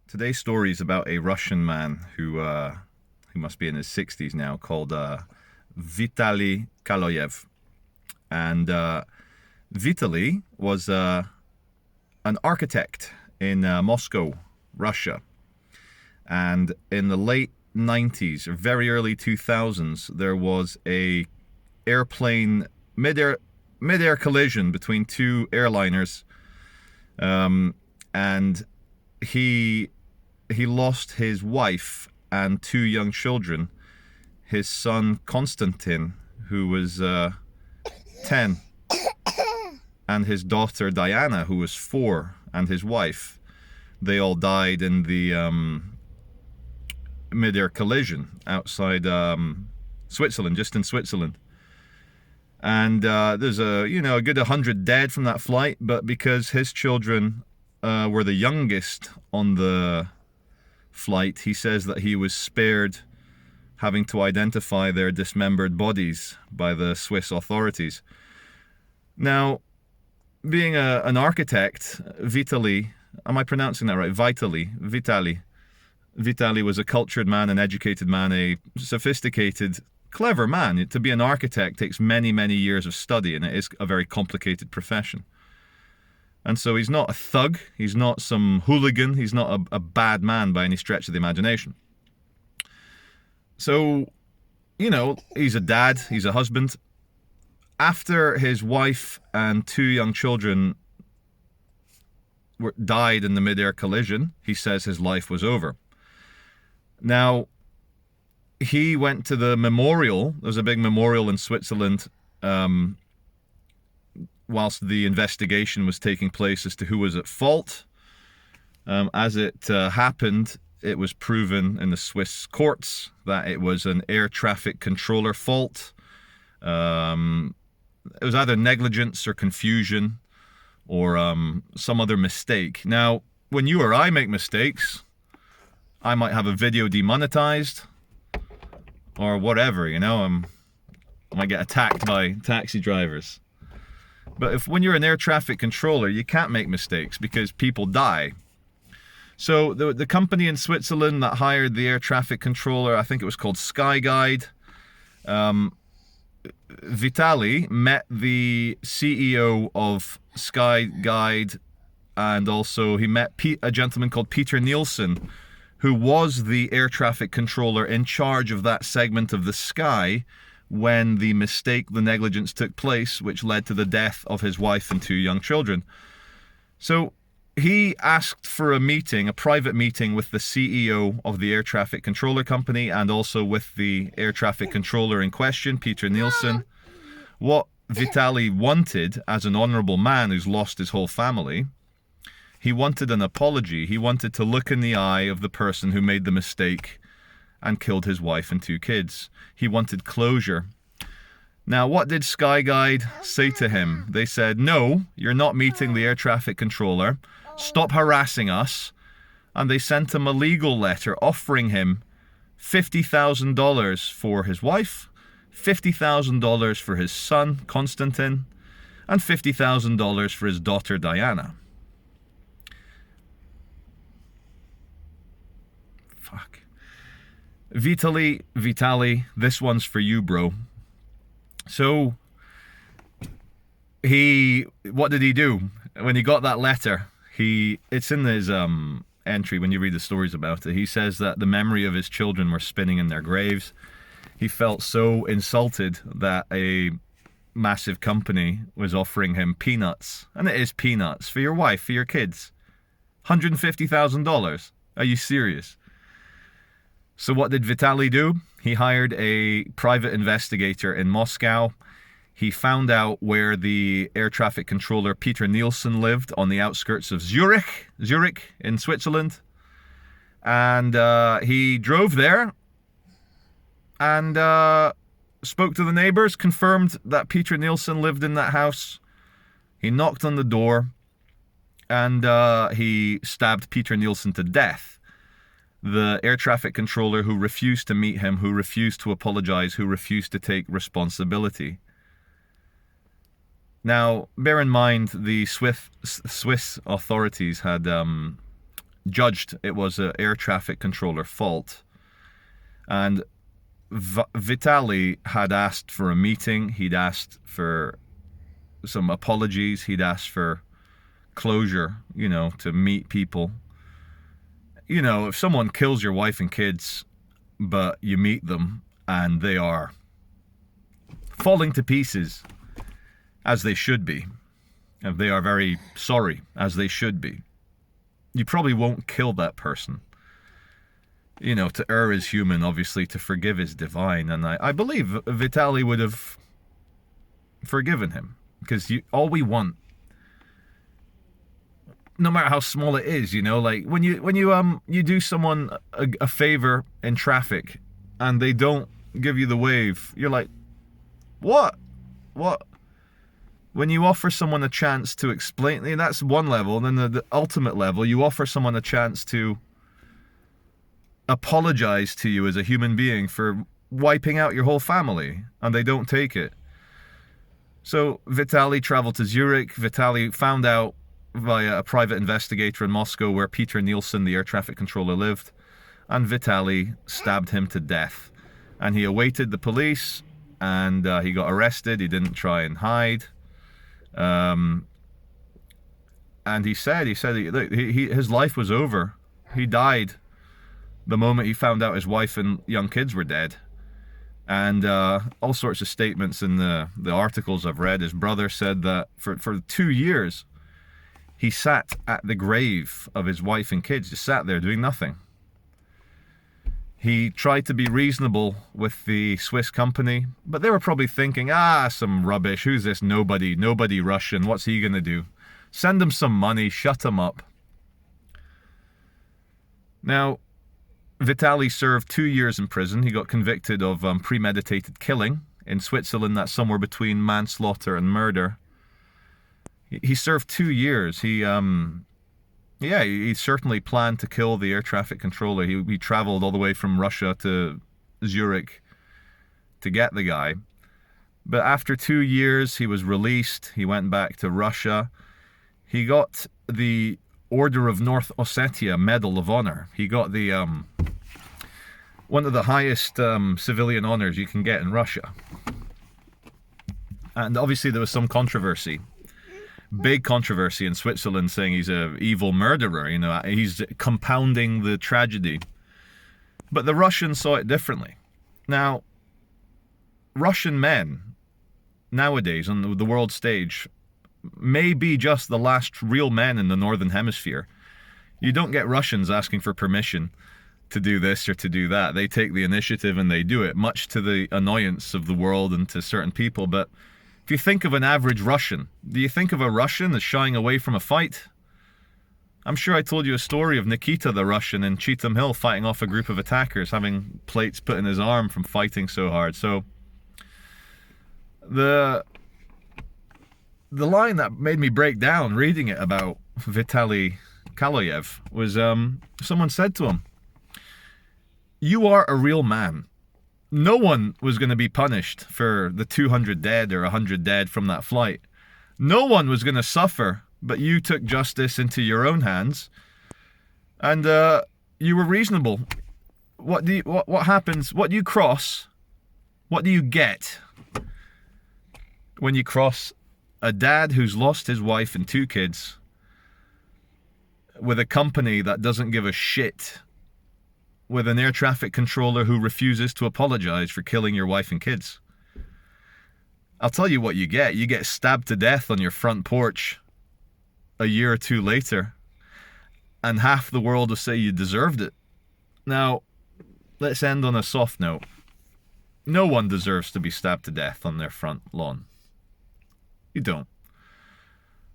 Today's story is about a Russian man who must be in his 60s now, called Vitaly Kaloyev. And Vitaly was an architect in Moscow, Russia. And in the late 90s or very early 2000s, there was a airplane mid-air collision between two airliners, and he lost his wife and two young children. His son Konstantin, who was 10, and his daughter Diana, who was 4, and his wife. They all died in the mid-air collision outside Switzerland, just in Switzerland. And there's a good 100 dead from that flight, but because his children were the youngest on the flight, he says that he was spared having to identify their dismembered bodies by the Swiss authorities. Now, being an architect, Vitaly, am I pronouncing that right? Vitaly was a cultured man, an educated man, a sophisticated, clever man. To be an architect takes many, many years of study, and it is a very complicated profession. And so he's not a thug, he's not some hooligan, he's not a bad man by any stretch of the imagination. So, he's a dad, he's a husband. After his wife and 2 young children died in the mid-air collision, he says his life was over. Now, he went to the memorial. There's a big memorial in Switzerland whilst the investigation was taking place as to who was at fault. As it happened, it was proven in the Swiss courts that it was an air traffic controller fault. It was either negligence or confusion or some other mistake. Now, when you or I make mistakes, I might have a video demonetized or whatever, I might get attacked by taxi drivers. But when you're an air traffic controller, you can't make mistakes because people die. So the company in Switzerland that hired the air traffic controller, I think it was called Skyguide, Vitaly met the CEO of Skyguide, and also he met a gentleman called Peter Nielsen, who was the air traffic controller in charge of that segment of the sky when the negligence took place, which led to the death of his wife and 2 young children. So he asked for a private meeting with the CEO of the air traffic controller company and also with the air traffic controller in question, Peter Nielsen. What Vitaly wanted, as an honorable man who's lost his whole family, he wanted an apology. He wanted to look in the eye of the person who made the mistake and killed his wife and 2 kids. He wanted closure. Now, what did Skyguide say to him? They said, no, you're not meeting the air traffic controller. Stop harassing us. And they sent him a legal letter offering him $50,000 for his wife, $50,000 for his son, Konstantin, and $50,000 for his daughter, Diana. Fuck. Vitaly, this one's for you, bro. So, what did he do? When he got that letter, it's in his entry when you read the stories about it. He says that the memory of his children were spinning in their graves. He felt so insulted that a massive company was offering him peanuts. And it is peanuts for your wife, for your kids. $150,000. Are you serious? So what did Vitaly do? He hired a private investigator in Moscow. He found out where the air traffic controller Peter Nielsen lived, on the outskirts of Zurich in Switzerland. And he drove there and spoke to the neighbors, confirmed that Peter Nielsen lived in that house. He knocked on the door and he stabbed Peter Nielsen to death. The air traffic controller who refused to meet him, who refused to apologize, who refused to take responsibility. Now, bear in mind, the Swiss authorities had judged it was an air traffic controller fault. And Vitaly had asked for a meeting. He'd asked for some apologies. He'd asked for closure, to meet people. If someone kills your wife and kids, but you meet them and they are falling to pieces, as they should be, and they are very sorry, as they should be, you probably won't kill that person. To err is human, obviously, to forgive is divine. And I believe Vitaly would have forgiven him, because all we want, no matter how small it is, like when you do someone a favor in traffic and they don't give you the wave, you're like, what? When you offer someone a chance to explain, that's one level. And then the ultimate level, you offer someone a chance to apologize to you as a human being for wiping out your whole family, and they don't take it. So Vitaly traveled to Zurich. Vitaly found out via a private investigator in Moscow where Peter Nielsen, the air traffic controller, lived, and Vitaly stabbed him to death. And he awaited the police, and he got arrested. He didn't try and hide. And he said his life was over. He died the moment he found out his wife and young kids were dead. And all sorts of statements in the articles I've read. His brother said that for 2 years, he sat at the grave of his wife and kids, just sat there doing nothing. He tried to be reasonable with the Swiss company, but they were probably thinking, some rubbish. Who's this nobody Russian? What's he going to do? Send him some money, shut him up. Now, Vitaly served 2 years in prison. He got convicted of premeditated killing. In Switzerland, that's somewhere between manslaughter and murder. He served 2 years. He certainly planned to kill the air traffic controller. He traveled all the way from Russia to Zurich to get the guy. But after 2 years, he was released. He went back to Russia. He got the Order of North Ossetia Medal of Honor. He got the one of the highest civilian honors you can get in Russia. And obviously there was some controversy. Big controversy in Switzerland saying he's an evil murderer, he's compounding the tragedy. But the Russians saw it differently. Now, Russian men nowadays on the world stage may be just the last real men in the Northern Hemisphere. You don't get Russians asking for permission to do this or to do that. They take the initiative and they do it, much to the annoyance of the world and to certain people. But if you think of an average Russian, do you think of a Russian as shying away from a fight? I'm sure I told you a story of Nikita the Russian in Cheetham Hill fighting off a group of attackers, having plates put in his arm from fighting so hard. So the line that made me break down reading it about Vitaly Kaloyev was someone said to him, "You are a real man. No one was going to be punished for the 200 dead or 100 dead from that flight. No one was going to suffer, but you took justice into your own hands, and you were reasonable. What happens? What do you cross? What do you get when you cross a dad who's lost his wife and 2 kids with a company that doesn't give a shit, with an air traffic controller who refuses to apologize for killing your wife and kids? I'll tell you what you get. You get stabbed to death on your front porch a year or 2 later, and half the world will say you deserved it. Now, let's end on a soft note. No one deserves to be stabbed to death on their front lawn. You don't.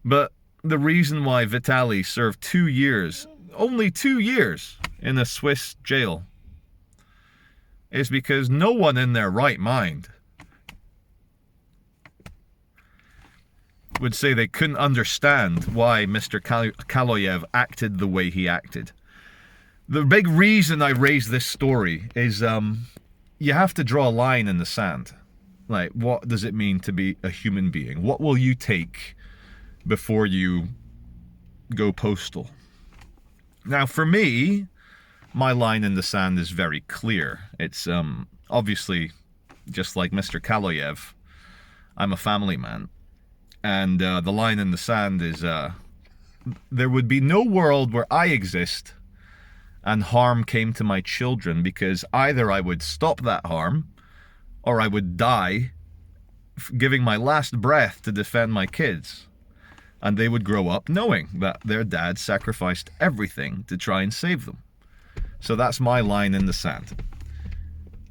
But the reason why Vitaly served 2 years, only 2 years, in a Swiss jail is because no one in their right mind would say they couldn't understand why Mr. Kaloyev acted the way he acted. The big reason I raise this story is you have to draw a line in the sand. Like, what does it mean to be a human being? What will you take before you go postal? Now, for me, my line in the sand is very clear. It's obviously, just like Mr. Kaloyev, I'm a family man. And the line in the sand is, there would be no world where I exist and harm came to my children, because either I would stop that harm or I would die giving my last breath to defend my kids. And they would grow up knowing that their dad sacrificed everything to try and save them. So that's my line in the sand.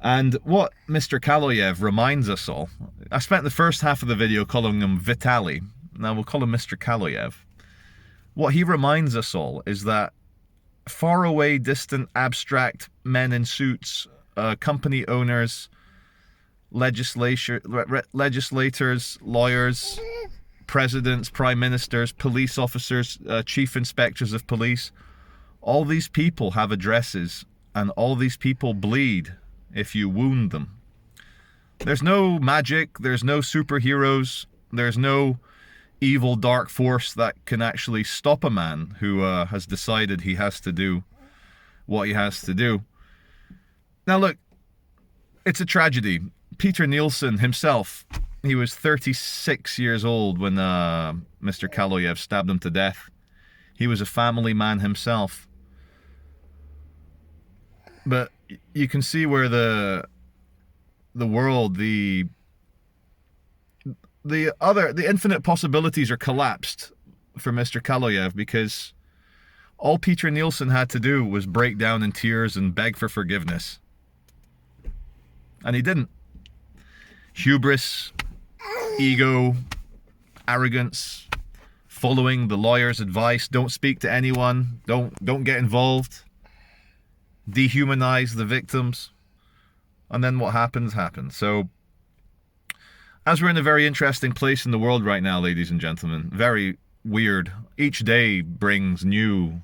And what Mr. Kaloyev reminds us all, I spent the first half of the video calling him Vitaly. Now we'll call him Mr. Kaloyev. What he reminds us all is that far away, distant, abstract men in suits, company owners, legislators, lawyers, presidents, prime ministers, police officers, chief inspectors of police, all these people have addresses, and all these people bleed if you wound them. There's no magic, there's no superheroes, there's no evil dark force that can actually stop a man who has decided he has to do what he has to do. Now look, it's a tragedy. Peter Nielsen himself, he was 36 years old when Mr. Kaloyev stabbed him to death. He was a family man himself. But you can see where the world, the infinite possibilities are collapsed for Mr. Kaloyev, because all Peter Nielsen had to do was break down in tears and beg for forgiveness. And he didn't. Hubris, ego, arrogance, following the lawyer's advice, don't speak to anyone, don't get involved, dehumanize the victims, and then what happens. So, as we're in a very interesting place in the world right now, ladies and gentlemen, very weird, each day brings new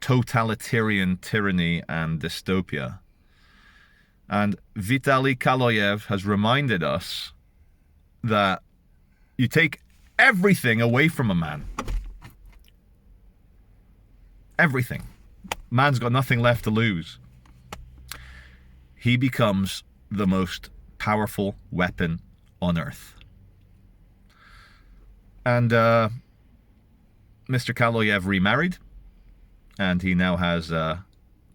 totalitarian tyranny and dystopia. And Vitaly Kaloyev has reminded us that you take everything away from a man. Everything. Man's got nothing left to lose. He becomes the most powerful weapon on earth. And Mr. Kaloyev remarried, and he now has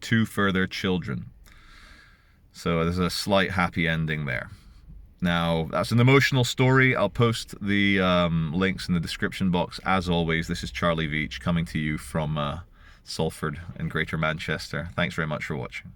2 further children. So there's a slight happy ending there. Now, that's an emotional story. I'll post the links in the description box. As always, this is Charlie Veitch coming to you from Salford in Greater Manchester. Thanks very much for watching.